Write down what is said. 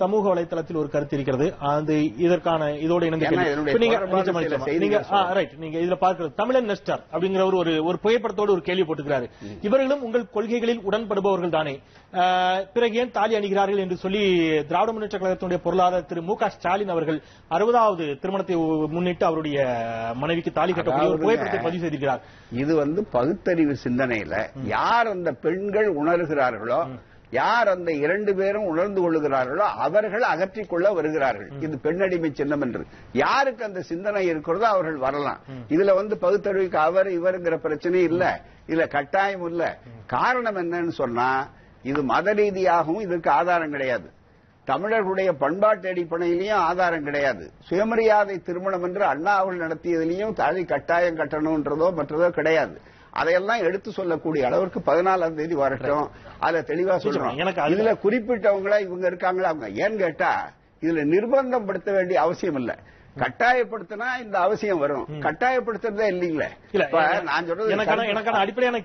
சமூக வலைதளத்தில் ஒரு கருத்து இருக்கிறது. அது இதற்கான இதோட இணைந்து நீங்க இதுல பார்க்கிறது தமிழன் நெஸ்டர் அப்படிங்கிறவர் ஒரு புகைப்படத்தோடு ஒரு கேள்வி போட்டுக்கிறாரு. இவர்களும் உங்கள் கொள்கைகளில் உடன்படுபவர்கள் தானே, பிறகு ஏன் தாலி அணிகிறார்கள் என்று சொல்லி திராவிட முன்னேற்ற கழகத்தினுடைய பொருளாளர் திரு மு க ஸ்டாலின் அவர்கள் 60வது திருமணத்தை முன்னிட்டு அவருடைய மனைவிக்கு தாலி கட்டக்கூடிய ஒரு புகைப்படத்தை பதிவு செய்திருக்கிறார். இது பகுத்தறிவு சிந்தனையில யார் அந்த பெண்கள் உணர்கிறார்களோ, யார் அந்த 2 பேரும் உணர்ந்து கொள்ளுகிறார்களோ அவர்கள் அகற்றிக் கொள்ள வருகிறார்கள். இது பெண்ணடிமை சின்னம் என்று யாருக்கு அந்த சிந்தனை இருக்கிறதோ அவர்கள் வரலாம். இதுல பகுத்தறிவுக்கு அவர் இவருங்கிற பிரச்சனை இல்ல, இதுல கட்டாயம் இல்ல. காரணம் என்னன்னு சொன்னா, இது மத ரீதியாகவும் இதற்கு ஆதாரம் கிடையாது, தமிழர்களுடைய பண்பாட்டு அடிப்படையிலையும் ஆதாரம் கிடையாது, சுயமரியாதை திருமணம் என்று அண்ணா அவர்கள் நடத்தியதிலையும் தாலி கட்டாயம் கட்டணும்ன்றதோ மற்றதோ கிடையாது. அதையெல்லாம் எடுத்து சொல்லக்கூடிய அளவிற்கு 14ஆம் தேதி வரட்டும், அதுல தெளிவா சொல்றோம். இதுல குறிப்பிட்டவங்களா இவங்க இருக்காங்களா, அவங்க ஏன்னு கேட்டா இதுல நிர்பந்தம் படுத்த வேண்டிய அவசியம் இல்ல. கட்டாயப்படுத்தினா இந்த அவசியம் வரும், கட்டாயப்படுத்துறதே இல்லீங்களே. நான் சொல்றது எனக்கான அடிப்படையான